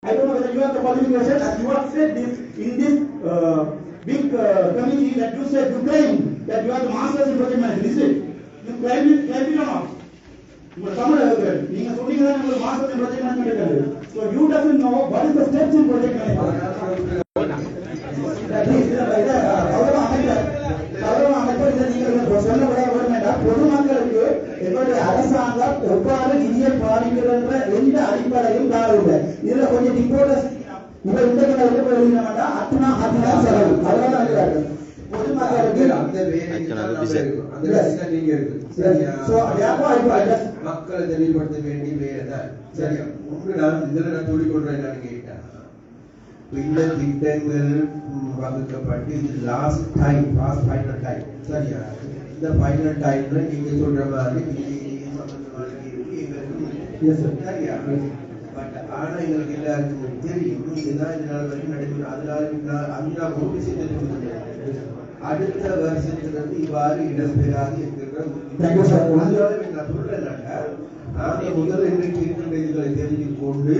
I don't know whether you have the qualification as you have said this in this big committee that you said you claim that you are the masters in project management. Is it? You claim it or not? நீங்க சொன்னீங்க உங்களுக்கு master in project management இருக்கு. So you doesn't know what is the steps in project management. பொதுமக்களுக்கு எங்களுடைய அரசாங்கம் எவ்வாறு நிதியை பாதிக்கின்ற எந்த அடிப்படையும் தாழ்வு இதுல கொஞ்சம் டிபோர்டர்ஸ் இவர் இந்த எழுதினா அத்தனா செலவு அதனால பொதுமக்களுக்கு அந்த மக்களை தெளிவுபடுத்த வேண்டிய வேலைதான். சரியா ஒன்று நான் இதுல நான் சொல்லிக் கொள்றேன் என்னன்னு கேட்டா இந்த திட்டங்கள் வகுக்கப்பட்டு இது லாஸ்ட் ஃபைனல் டைம். சரியா இந்த ஃபைனல் டைம்ல நீங்க சொல்ற மாதிரி சரியா பட் ஆனா எங்களுக்கு எல்லாருக்கும் தெரியும் இதுதான் இதனால வரைக்கும் நடைபெறும். அதனால அதுதான் ஒரு விஷயத்தை தெரிஞ்சுக்கிறேன். அடுத்த வருஷத்திலிருந்து இவ்வாறு இடம்பெறாது என்கிற நான் சொல்றேன்னாக்கா நாங்க முதல் இன்றைக்கு இருக்கின்ற இதுகளை தெரிந்து கொண்டு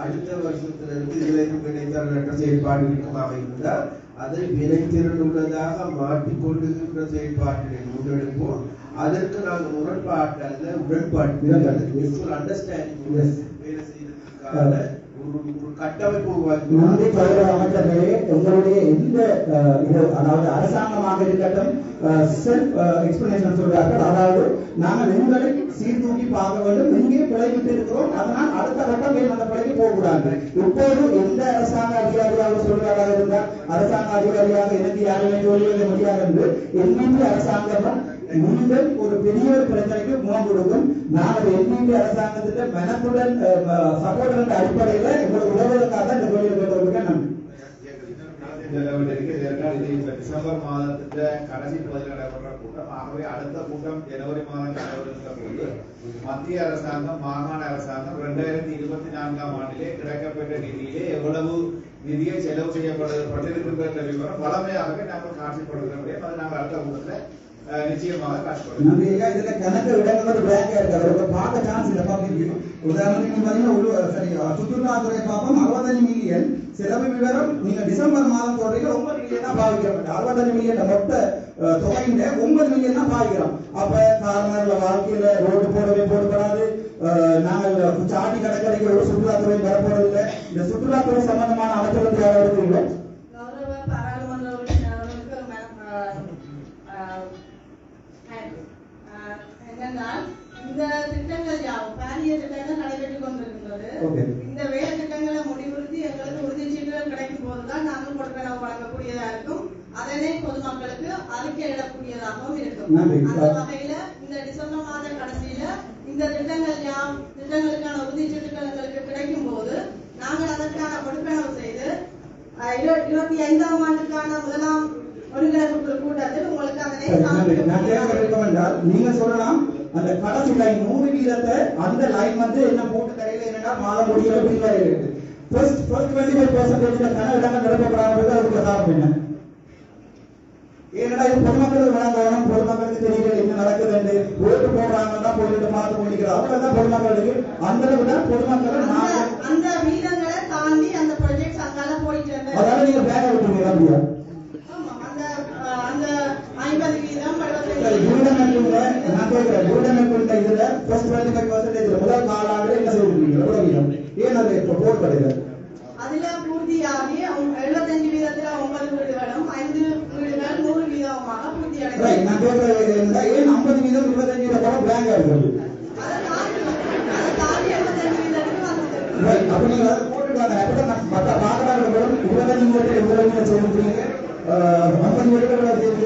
அடுத்த வருஷத்திலிருந்து இதுல வினைத்திறனற்ற செயல்பாடு இருக்குமாக இருந்தால் அதை வினைத்திறனுள்ளதாக மாற்றிக்கொள்ளுகின்ற செயல்பாட்டினை முன்னெடுப்போம். அதற்கு நாங்கள் முரண்பாட்டு அல்ல உடன்பாட்டு அண்டர்ஸ்டாண்டிங் வேலை செய்வதற்கான கட்டமைப்பு உருவாக்கி அமைச்சர்களே உங்களுடைய எந்த அதாவது அரசாங்கமாக இருக்கட்டும் செல்ஃப் எக்ஸ்பிளனேஷன் சொல்றார்கள். அதாவது நாங்கள் எங்களை சீர்தூக்கி பார்க்க வேண்டும், எங்கே பிழைவிட்டு இருக்கிறோம், அதனால் அடுத்த கட்டம் அந்த பிழைக்கு போகக்கூடாது. இப்போது எந்த அரசாங்க அதிகாரியாக சொல்றாராக இருந்தால் அரசாங்க அதிகாரியாக எனக்கு யாருமே சொல்வது முடியாது என்று எண்ணிக்கை அரசாங்கம் நீங்கள் ஒரு பெரிய ஒரு பிரச்சனைக்கு முகம் கொடுக்கும். நாங்கள் எண்ணிக்கை அரசாங்கத்திட்ட மனத்துடன் சப்போர்ட் அடிப்படையில் எங்களுக்கு உதவுவதற்காக இந்த கோயிலை கேட்டவர்களுக்கு நன்றி. டிசம்பர் மாதத்துல கடைசி பகுதியில் நடைபெற கூட்டம். ஆகவே அடுத்த கூட்டம் ஜனவரி மாதம் நடைபெறுகின்ற போது மத்திய அரசாங்கம் மாகாண அரசாங்கம் 2024ஆம் ஆண்டிலே கிடைக்கப்பட்ட நிதியிலே எவ்வளவு நிதியை செலவு செய்யப்பட்டிருக்கின்ற விவரம் வளமையாகவே நாங்கள் காட்சிப்படுத்த முடியும். அதை நாங்கள் அடுத்த கூட்டத்துல நிச்சயமாக காட்சிப்படுத்தும். இதுல கணக்கு இடங்களோட பிளாங்கா இருக்கு. அவருக்கு பார்க்க சான்ஸ் இல்லை. பார்க்க உதாரணத்துக்கு பாத்தீங்கன்னா சுற்றுலாத்துறை பார்ப்போம் 65 மில்லியன் செலவு விவரம். நீங்க டிசம்பர் மாதம் சொல்றீங்க 9 மில்லியன் தான் பாவிக்கிறோம். 65 மில்லியன் மொத்த தொகையில 9 மில்லியன் தான் பாவிக்கிறோம். அப்ப காரணங்கள வாழ்க்கையில ரோடு போடப்படாது. நாங்கள் சாட்டி கடற்கரைக்கு ஒரு சுற்றுலாத்துறை வரப்போறதில்லை. இந்த சுற்றுலாத்துறை சம்பந்தமான அமைச்சர்கள் யாராவது இருக்கீங்களா? இந்த திட்டங்கள் யாவும் பாரிய திட்டங்கள் நடைபெற்றுக் கொண்டிருக்கின்றது. இந்த வேலை திட்டங்களை முடிவுறுத்தி எங்களுக்கு உறுதிச்சீட்டுகள் கிடைக்கும் போதுதான் நாங்கள் கொடுப்பனவு வழங்கக்கூடியதா இருக்கும். அதனை பொதுமக்களுக்கு அறிக்கையிடக்கூடியதாகவும் இருக்கும். அந்த வகையில இந்த டிசம்பர் மாத கடைசியில இந்த திட்டங்களுக்கான உறுதிச்சீட்டுகள் எங்களுக்கு கிடைக்கும் போது நாங்கள் அதற்கான கொடுப்பனவு செய்து 25ஆம் ஆண்டுக்கான முதலாம் ஒருங்கிணைப்பு கூட்டத்தில் உங்களுக்கு அதனை நீங்க சொல்லலாம். அந்த கடைசி லைன் 100% அந்த லைன் வந்து என்ன போட்டு தரையில என்னன்னா மாத முடியல பின்வரை இருக்கு. ஃபர்ஸ்ட் 25% கன இடங்கள் நிரப்பப்படாமல் அதுக்கு காரணம் என்ன? ஏன்னா இது பொதுமக்களுக்கு வழங்கணும். பொதுமக்களுக்கு தெரியல என்ன நடக்குதுன்னு ஓட்டு போடுறாங்கன்னா போயிட்டு பார்த்து முடிக்கிறார். அவ்வளவுதான் பொதுமக்களுக்கு அந்த அளவுதான் பொதுமக்கள் அந்த வீதங்களை தாண்டி அந்த ப்ராஜெக்ட்ஸ் அங்கால போயிட்டு அதாவது நீங்க பேங்க விட்டுருங்க அப்படியா? அந்த 50 வீதம் இதுல ஃபர்ஸ்ட் 25% முதல் காலாண்டு என்ன செய்வீங்க? எவ்வளவு வீதம்? ஏன் அது இப்ப போடப்படுது? அதுல பூர்த்தியாகி 75 வீதத்துல 9 வீடுகளும் 5 வீடுகள் 100 வீதமாக பூர்த்தி அடையும். நான் கேட்கறது என்னன்னா ஏன் 50 வீதம் 25 வீதம் பிளாங்கா இருக்குது? அதை தாண்டி 75 வீதத்துக்கு வந்து அப்ப நீங்க போட்டுட்டாங்க. அப்பதான் மற்ற மாகாணங்களும் 25 வீதத்துல எவ்வளவு வீதம் செய்வீங்க? 50 வீடுகள் செய்வீங்க.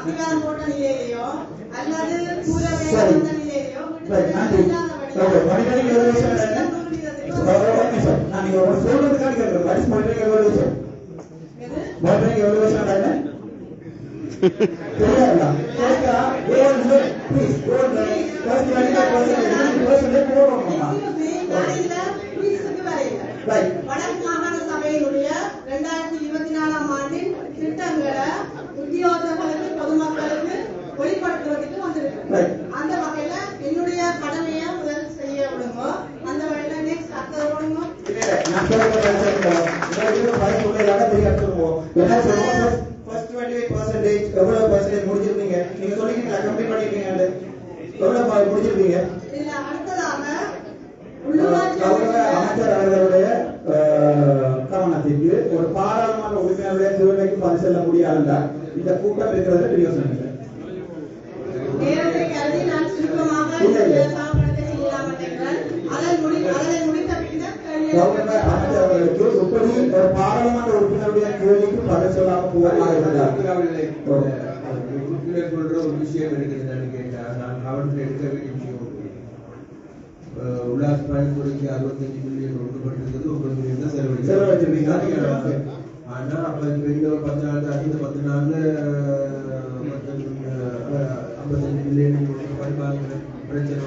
அதிகாரம் போட்ட நிலையிலேயோ அல்லது கூற வேண்டிய நிலையிலேயோ நீங்க ஒரு சொல்றதுக்காக கேட்கறேன். What is monitoring evaluation? Monitoring evaluation என்ன? தெரியாதா? கேட்கா கோல்ட் ப்ளீஸ் கோல்ட் ஃபர்ஸ்ட் 25% போடுறோம்மா. ரைட். வடக்கு மாகாண சபையினுடைய 2024ஆம் ஆண்டின் திட்டங்களை உத்தியோகர்களுக்கு பொதுமக்களுக்கு வெளிப்படுத்துவதற்கு வந்திருக்கு. அந்த வகையில என்னுடைய கடமையை முதல் செய்ய விடுங்க. அந்த வகையில நெக்ஸ்ட் அடுத்த விடுங்க. நான் சொல்றேன் உங்களுக்கு பயனுள்ளதாக தெரியாதுவோம். என்ன சொல்றோம்? ஃபர்ஸ்ட் 28% எவ்வளவு percentage முடிச்சிருக்கீங்க? நீங்க சொல்லிட்டீங்களா கம்ப்ளீட் பண்ணிட்டீங்க? எவ்வளவு முடிச்சிருக்கீங்க? இதுல அடுத்ததாக உள்ளூராட்சி அமைச்சர் அவர்களுடைய கவனத்திற்கு ஒரு பாராளுமன்ற உறுப்பினருடைய திருவைக்கு பரிசெல்ல முடியாதுன்னா இந்த கூட்டம் இருக்கிறது பிரயோசனம் இல்லை. நேரத்தை கருதி நான் சுருக்கமாக சாப்பிடத்தை செய்யலாம் என்றால் அதை முடித்த பின்னர் அமைச்சர் அவர்களுக்கு எப்படி ஒரு பாராளுமன்ற உறுப்பினருடைய கேள்விக்கு பதில் சொல்லாம சொல்ற ஒரு விஷயம் இருக்குதுன்னு கேட்டா நான் கவனத்தில் எடுக்க வேண்டிய விஷயம் உல்லாச பயணத்துறைக்கு 65 மில்லியன் ஒதுக்கப்பட்டிருக்கிறது. 9 மில்லியன் தான் செலவழிச்சிருக்கீங்க. ஆனா அப்ப இந்த ஒரு 10 நாள் அடுத்த 10 நாள்ல 55 மில்லியன் பரிமாற்ற பிரச்சனை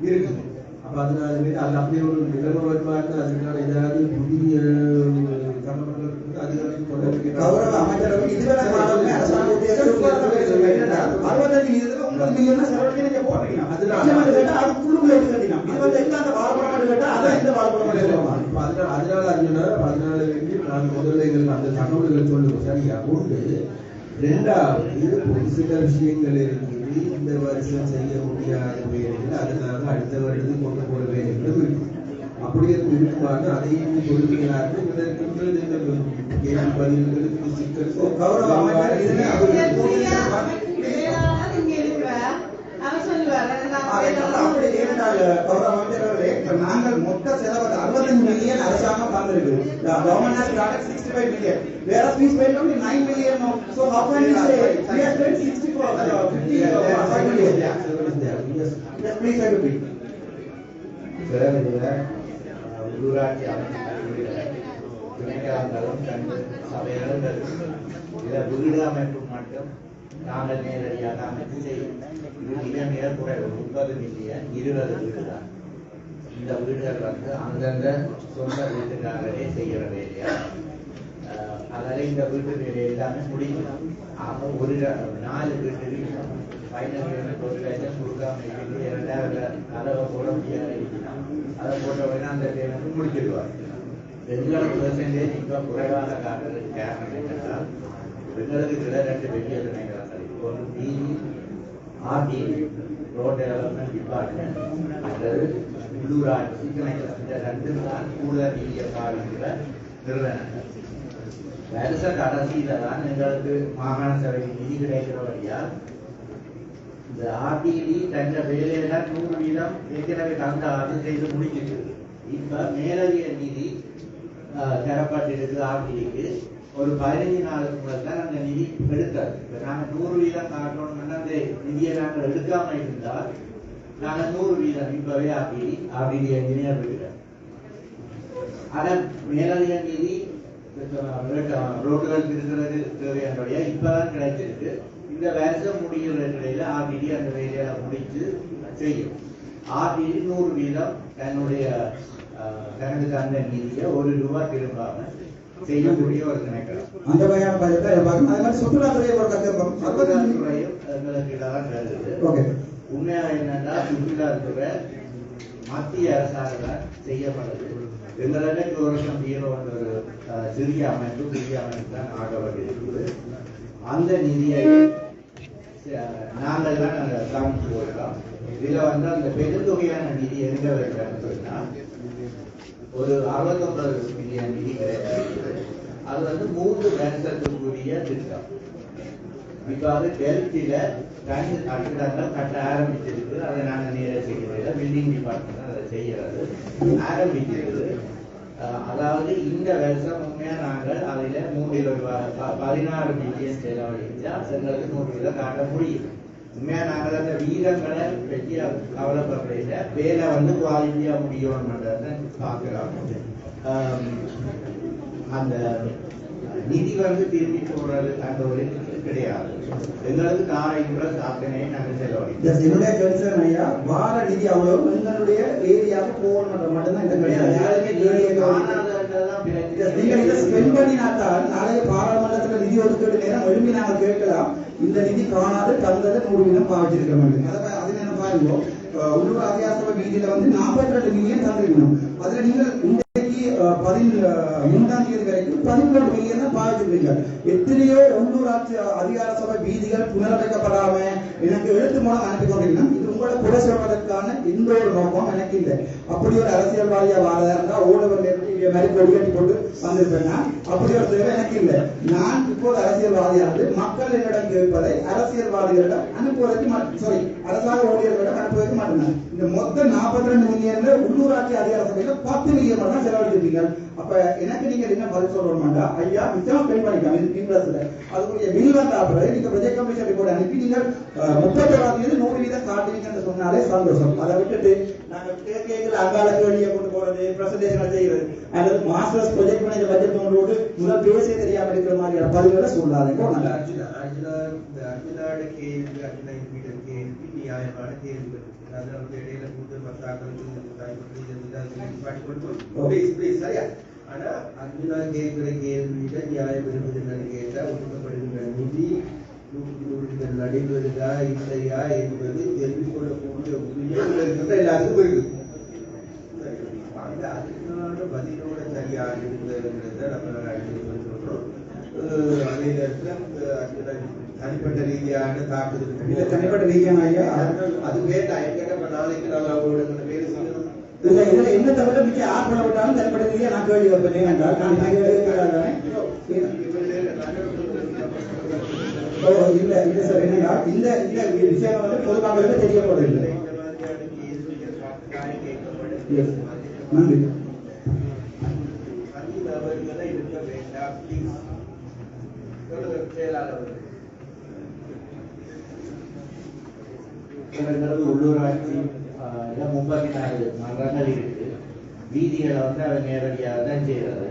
இருக்குது. அப்ப அதனால அது அப்படி ஒரு நிலைமை வருமாறு அதுக்கான ஏதாவது புதிய சமன்கள் கௌரவ அமைச்சரவை இதுவரை அரசாங்க உத்தியோகம் 65 வீதத்துல 9 மில்லியன் செலவழிக்க நீங்க போறீங்க. அது குழுக்குள்ள எடுத்துட்டீங்க. இது வந்து எல்லாம் அந்த வாழைப்பழம் கேட்டா அதை இந்த வாழைப்பழம் எடுக்கலாம். அதனால அர்ஜுனா 14 நான் முதல்ல எங்களுக்கு அந்த தகவல்கள் சொல்லுவோம். சரியா உண்டு. ரெண்டாவது ஒரு சில விஷயங்கள் இருக்குது. இந்த வருஷம் செய்ய முடியாத வேலைகள் அதனால அடுத்த வருடத்துக்கு கொண்டு போற வேலைகளும் இருக்கு. அப்படியே இருக்குமாறு அதையும் பொறுமையாக கேள்வி பதில்களுக்கு சிக்கல் கௌரவ அமைச்சர் நாங்கள் மொத்த செலவு 65 மில்லியன் அரசாங்கம் தந்திருக்கு. Government has started 65 million. Whereas we spent only 9 million now. So how can you say we have spent 60 crore, 50 million? Yes, please I repeat. உள்ளூராட்சி அமைப்புகளும் சபைகளும் இதில் வீடு அமைப்பு மட்டும் நாங்கள் நேரடியாக அமைத்து செய்யும். இது மிக மிக குறைவு. 30 மில்லியன் 20 வீடு தான். இந்த வீடுகள் வந்து அந்தந்த சொந்த வீட்டுக்காரரே செய்கிற வேலையா. அதில் இந்த வீட்டு வேலை எல்லாமே முடியும். ஆக ஒரு 4 வீட்டுக்கு ஃபைனல் ஒரு லட்சம் கொடுக்காம இருக்குது. 2000 அளவை போட முடியாது. அதை போட்ட உடனே அந்த பேமெண்ட் முடிச்சிடுவார். 2% இப்போ குறைவாக காட்டுறதுக்கு காரணம் என்னென்றால் எங்களுக்கு சில 2 பெரிய திணைக்கிறார்கள். ஒரு டிவி ஆர்டி ரோட் டெவலப்மெண்ட் டிபார்ட்மெண்ட் அல்லது உள்ளூராட்சி திணைக்கிறார். இந்த 2 தான் கூடுதல் நிதியை பாதிக்கிற நிறுவனங்கள். வருஷ கடைசியில தான் எங்களுக்கு மாகாண சபைக்கு நிதி கிடைக்கிற வழியா இந்த ஆர்டிடி தந்த வேலையில 100% ஏற்கனவே தந்த ஆண்டு செய்து முடிச்சிருக்கு. இப்ப மேலதிக நிதி தரப்பட்டிருக்கு. ஆர்டிடிக்கு ஒரு 15 நாளுக்கு முதல் தான் அந்த நிதி எடுத்தாரு. இப்ப நாங்க 100% காட்டணும்னா அந்த நிதியை நாங்கள் எடுக்காம இருந்தால் நாங்க 100% இப்பவே ஆர்டிடி என்ஜினியர் இருக்கிறோம். ஆனா மேலதிக நிதி ரோடுகள் இருக்கிறது தேவையானபடியா இப்பதான் கிடைச்சிருக்கு. இந்த வருஷம் முடிகிற நிலையில ஆர்டிடி அந்த வேலையை முடிச்சு செய்யும். ஆர்டிடி 100% தன்னுடைய தனது தந்த நிதியை ₹1 திரும்பாம செய்யக்கூடிய ஒரு திணைக்களம். அந்த வகையான பட்ஜெட்டை பார்க்கணும். அதே மாதிரி சுற்றுலாத்துறையை சுற்றுலாத்துறையும் எங்களுக்கு தான் கருது. உண்மையா என்னன்னா சுற்றுலாத்துறை மத்திய அரசாங்கம் செய்யப்படுது. எங்களுக்கு ஒரு வருஷம் ஒரு சிறிய அமைப்பு தான் ஆகப்பட்டிருக்குது. அந்த நிதியை நாங்கள் தான் கவனித்து கொடுக்கலாம். இதுல வந்து அந்த பெருந்தொகையான நிதி எங்க வைக்கிறேன்னு சொன்னா ஒரு 69 மில்லியன் நிதி கிடையாது. அது வந்து 3 வருஷத்துக்குரிய திட்டம். இப்ப அது டெல்டில தனி கட்டிடங்கள் கட்ட ஆரம்பிச்சிருக்கு. அதை நாங்கள் நேர செய்யறதில்லை. பில்டிங் டிபார்ட்மெண்ட் அதை செய்யறது ஆரம்பிச்சிருக்கு. அதாவது இந்த வருஷம் உண்மையா நாங்கள் அதில் 16 மில்லியன் செலவழிச்சா எங்களுக்கு 100% காட்ட முடியும். உண்மையா நாங்கள் அந்த வீரங்களை பற்றி கவலைப்படுறீங்க வேலை வந்து குவாலிட்டியா முடியும்ன்றத பார்க்கலாம். அந்த நிதி வந்து திரும்பி போடுறது அந்த ஒரு கிடையாது. எங்களுக்கு நாளைக்குள்ள சாதனையை நாங்கள் செலவழிக்கிறோம். என்னுடைய கன்சர்ன் ஐயா, வார நிதி அவ்வளவு எங்களுடைய ஏரியாவுக்கு போகணும் மட்டும்தான் இந்த நீங்கள் இதை ஸ்பெண்ட் பண்ணினாத்தான் நாளைய பாராளுமன்றத்தில் நிதி ஒதுக்கீடு நேரம் விரும்பி நாங்கள் கேட்கலாம். இந்த நிதி காணாது தந்தது 100% பாவிச்சிருக்க மாட்டேங்க. அது என்ன பாருங்க, உள்ளூர் அதிகார வீதியில வந்து 42 மில்லியன் தந்திருக்கணும். அதுல நீங்கள் இன்றைக்கு 13ஆம் தேதி வரைக்கும் 11 மில்லியன் தான் பாவிச்சிருக்கீங்க. எத்தனையோ உள்ளூராட்சி அதிகார சபை வீதிகள் புனரமைக்கப்படாம எனக்கு எழுத்து மூலம் அனுப்பி கொண்டிருக்கணும். இது உங்களை குறை சொல்வதற்கான எந்த ஒரு நோக்கம் எனக்கு இல்லை. அப்படி ஒரு அரசியல்வாதியா வாழ இருந்தா ஓடுவர் மாதிரி கொடி கட்டி போட்டு வந்திருப்பேன்னா அப்படி ஒரு தேவை எனக்கு இல்லை. நான் இப்போது அரசியல்வாதியானது மக்கள் என்னிடம் கேட்பதை அரசியல்வாதிகளிடம் அனுப்புவதற்கு அரசாங்க ஊழியர்களிடம் அனுப்புவதற்கு மட்டும்தான். இந்த மொத்தம் 42 மில்லியன்ல உள்ளூராட்சி அதிகார சபையில 10 மில்லியன் மட்டும் தான் செலவழிச்சிருக்கீங்க. அப்ப எனக்கு நீங்க என்ன பதில் சொல்லணும்டா, ஐயா மிச்சம் ஸ்பெண்ட் பண்ணிக்காம இன்ட்ரெஸ்ட்ல அதுக்குரிய பில் வந்த அப்புறம் நீங்க ப்ரொஜெக்ட் கமிஷன் ரிப்போர்ட் அனுப்பி நீங்கள் 37% 100% காட்டுவீங்கன்னு சொன்னாலே சந்தோஷம். அதை விட்டுட்டு நாங்க கேட்கல அங்கால கேள்வியை கொண்டு போறது, பிரசன்டேஷன் செய்யறது, அல்லது மாஸ்டர்ஸ் ப்ரொஜெக்ட் மேனேஜர் பட்ஜெட் கொண்டு முதல் பேசே தெரியாம இருக்கிற மாதிரியான பதிவுகளை சொல்லாதீங்க. அர்ஜுனாவோட கேள்வி, அர்ஜுனா கேள்வி நியாயமான கேள்விகள். அதனால இடையில கூடுதல் சரியா. ஆனா அர்ஜுனா கேட்கிற கேள்வியில நியாயம் இருப்பது கேட்டா ஒதுக்கப்படுகின்ற நிதி நடைபெறுதா இல்லையா என்பது தெரிந்து கொள்ளக்கூடிய உரிமை எல்லாத்துக்கும் இருக்கு. அந்த அதுக்கான பதிலோட சரியாக இருந்ததுங்கிறத நம்ம சொல்றோம். அதே நேரத்தில் தனிப்பட்ட ரீதியான தாக்குதல் தனிப்பட்ட ரீதியான ஐயா அது வேண்டாம். என்கிட்ட நாளைக்கு நாங்கள் அவங்களோட வேலை செய்யணும். இல்ல இதுல என்ன தவிர மிச்ச யார் பண்ண விட்டாலும் தனிப்பட்ட ரீதியா நான் கேள்வி வைப்பேன் என்றால் நான் இல்ல இல்ல சார், என்னன்னா இந்த விஷயம் வந்து பொதுமக்களுக்கு தெரியப்படுதில்லை. நன்றி. உள்ளூராட்சி 34 மன்றங்கள் இருக்கு. வீதிகளை வந்து அவன் நேரடியாக தான் செய்யறது.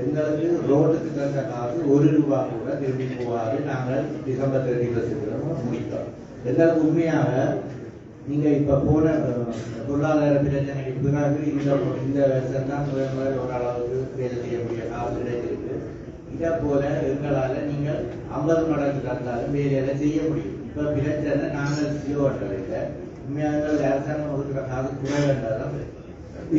எங்களுக்கு ரோடுக்கு தந்த காசு 1 ரூபா கூட திரும்பி போகாது. நாங்கள் டிசம்பர் 31 முடித்தோம். எங்களுக்கு உண்மையாக நீங்க இப்ப போன பொருளாதார பிரச்சனைக்கு பிறகு இந்த வருஷம் தான் முதல் ஓரளவுக்கு வேலை செய்யக்கூடிய காசு கிடைச்சிருக்கு. இதை போல எங்களால நீங்கள் 50 மடங்கு தந்தாலும் வேலையில செய்ய முடியும். இப்ப பிரச்சனை நாங்கள் சிஓட்டவில்லை. உண்மையாக அரசாங்கம் ஒதுக்குற காசு குறைவேண்டாதான்.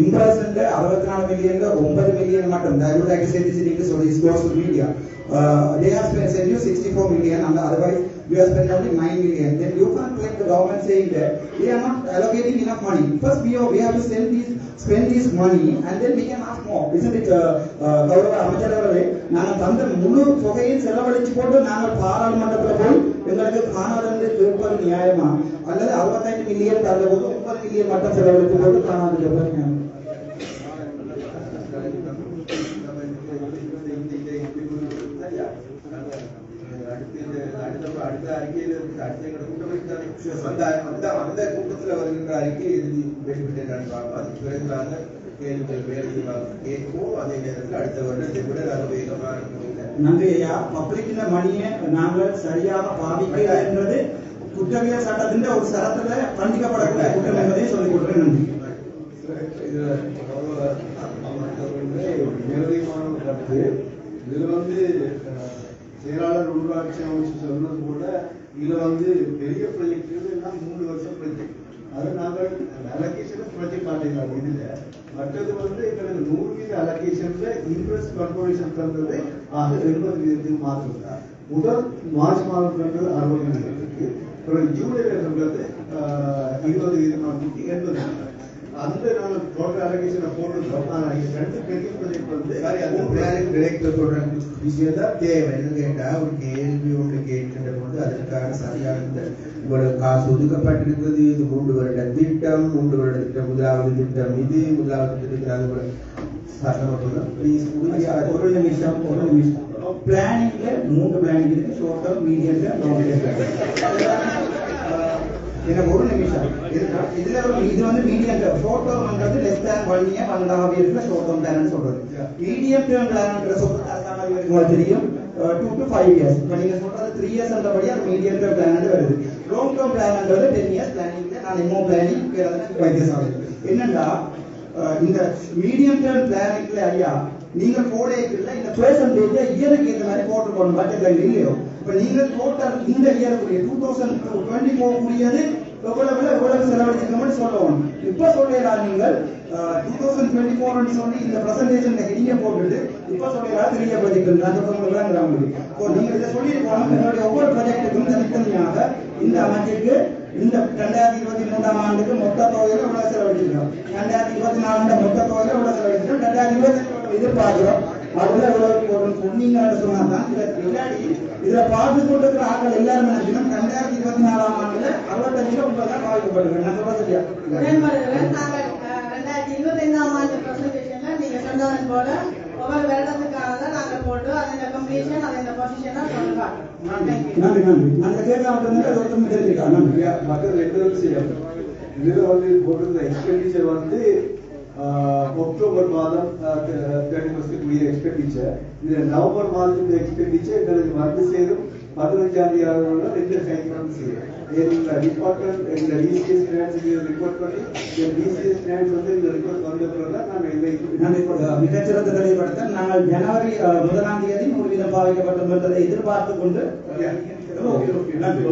இம்ப்ரெஸ்மென்ட் 64 மில்லியன்ல 9 மில்லியன் மட்டும். I would like to say this in English so this goes to media. They have sent you 64 million and otherwise we have spent only 9 million. Then you can't claim the government saying that they are not allocating enough money. First we have to spend this money and then we can ask more. Isn't it கௌரவ அமைச்சர் அவர்களே, நாங்கள் தந்த முழு தொகையை செலவழிச்சு போட்டு நாங்கள் பாராளுமன்றத்தில் போய் எங்களுக்கு காணாது கேட்பது நியாயமா? அல்லது 65 மில்லியன் தந்த போது 30 மில்லியன் மட்டும் செலவழித்து போட்டு காணாது கேட்பது நியாயம்? அடுத்த அறிக்கையில் அந்த கூட்டத்தில் வருகின்ற அறிக்கை வெளிப்பட்டு பார்ப்போம். அதுக்கு பிறகு நாங்கள் கேள்விகள் வேலை கேட்போம். அதே நேரத்தில் அடுத்த வருடத்தை விட நாங்கள் வேகமாக இருக்க. நன்றி ஐயா. பப்ளிக்கின் மணியை நாங்கள் சரியாக பாதிக்க என்பது குற்றவியல் சட்டத்தின் ஒரு சரத்துல கண்டிக்கப்படக்கூடிய குற்றம் என்பதை சொல்லிக் கொடுக்கிறேன். நன்றி. இதுல வந்து செயலாளர் உள்ளாட்சி அமைச்சு சொன்னது போல இதுல வந்து பெரிய ப்ராஜெக்ட் 3 வருஷம் ப்ராஜெக்ட். அது நாங்கள் அலோகேஷன் ப்ராஜெக்ட் மாட்டேங்கிறாங்க. இதுல மற்றது வந்து எங்களுக்கு 100% அலோகேஷன்ல இன்ட்ரெஸ்ட் கார்பரேஷன் தந்தது 80% மாத்திரம். முதல் மார்ச் மாதம் தந்தது 60 மில்லியனுக்கு, ஜூலைல தந்தது 20% 80. அந்த நாள் டோட்டல் அலோகேஷனை போட்டுருக்கோம். ஆனா இது 2 பெரிய ப்ராஜெக்ட் வந்து டைரக்டர் சொல்ற விஷயம் தான் தேவை. என்ன கேட்டா ஒரு கேள்வி ஒன்று கேட்கின்ற போது அதற்கான சரியான இவ்வளவு காசு ஒதுக்கப்பட்டிருக்கிறது. இது 3 வருட திட்டம், 3 வருட திட்டம், முதலாவது திட்டம் இது, முதலாவது திட்டத்தில் அது ஒரு நிமிஷம் பிளானிங்ல 3 பிளானிங் இருக்கு. Short term, medium term, long term. எனக்கு ஒரு நிமிஷம் இதுல இது வந்து மீடியம் டேர்ம் ஷார்ட் டேர்ம்ன்றது லெஸ் தேன் 1 இயர் 1.5 இயர்ஸ்ல ஷார்ட் டேர்ம் பிளான் சொல்றது மீடியம் டேர்ம் பிளான்ன்ற சொல்றது அரசாங்கம் உங்களுக்கு தெரியும் 2 to 5 இயர்ஸ் இப்போ நீங்க சொல்றது 3 இயர்ஸ் என்றபடி அது மீடியம் டேர்ம் பிளான் வருது லாங் டேர்ம் பிளான்ன்றது 10 இயர்ஸ் பிளானிங்ல நான் எம்ஓ பிளானிங் வைத்தியசாலை என்னன்னா இந்த மீடியம் டேர்ம் பிளானிங்ல ஐயா நீங்க போடேக்குள்ள இந்த பெர்சன்டேஜ் இயருக்கு ஏற்ற மாதிரி போட்டுக்கணும் பட்ஜெட்ல இல்லையோ இப்ப நீங்க டோட்டல் இந்த இயருக்குரிய 2024 கூடியது எவ்வளவு செலவழிச்சிருக்கோம்னு சொல்லணும் இப்ப சொல்லலாம் நீங்கள் 2024 சொல்லி இந்த பிரசன்டேஷன் ஹெடிங்க போட்டுட்டு இப்ப சொல்லலாம் பெரிய ப்ராஜெக்ட் நான் சொல்றேன் இப்போ நீங்க இதை சொல்லியிருக்கோம் என்னுடைய ஒவ்வொரு ப்ராஜெக்ட்டுக்கும் தனித்தனியாக இந்த அமைச்சுக்கு இந்த 2023ஆம் ஆண்டுக்கு மொத்த தொகையில எவ்வளவு செலவழிச்சிருக்கோம் 2024 மொத்த தொகையில எவ்வளவு செலவழிச்சிருக்கோம் 2020 எதிர்பார்க்கிறோம் அதுல எவ்வளவு போடணும் சொன்னீங்கன்னு சொன்னாதான் இதுல பார்த்து கொண்டிருக்கிற ஆட்கள் எல்லாரும் நினைக்கணும் 2024ஆம் ஆண்டுல 65 தான் பாதிக்கப்படுகிறேன் நான் சொல்றது இல்லையா நாங்கள் 2025ஆம் ஆண்டு பிரசன்டேஷன்ல நீங்க சொன்னது போல ஒவ்வொரு வருடத்துக்கானதை நாங்க போட்டு அதோட கம்ப்ளீஷன் அதோட பொசிஷனா சொல்லுவாங்க நன்றி அந்த கேட்க ஒருத்தர் தெரிஞ்சுக்கலாம் நன்றி மக்கள் 2 விஷயம் இதுல வந்து போட்டிருந்த எக்ஸ்பெண்டிச்சர் வந்து அக்டோபர் மாதம் 31 கூடிய எக்ஸ்பெண்டிச்சர் இதுல நவம்பர் மாதத்துக்கு எக்ஸ்பெண்டிச்சர் எங்களுக்கு வந்து சேரும் 15ஆம் தேதி 2 டைம் வந்து சேரும் இந்த டிபார்ட்மெண்ட் இந்த டிசிஎஸ் கிராண்ட்ஸ் ரிப்போர்ட் பண்ணி இந்த டிசிஎஸ் கிராண்ட்ஸ் வந்து இந்த ரிப்போர்ட் வந்த பிறகு நாங்கள் மிகச்சிறந்த தெளிவுபடுத்த நாங்கள் ஜனவரி 1ஆம் தேதி 100% பாதிக்கப்பட்டோம் என்பதை எதிர்பார்த்து கொண்டு நன்றி.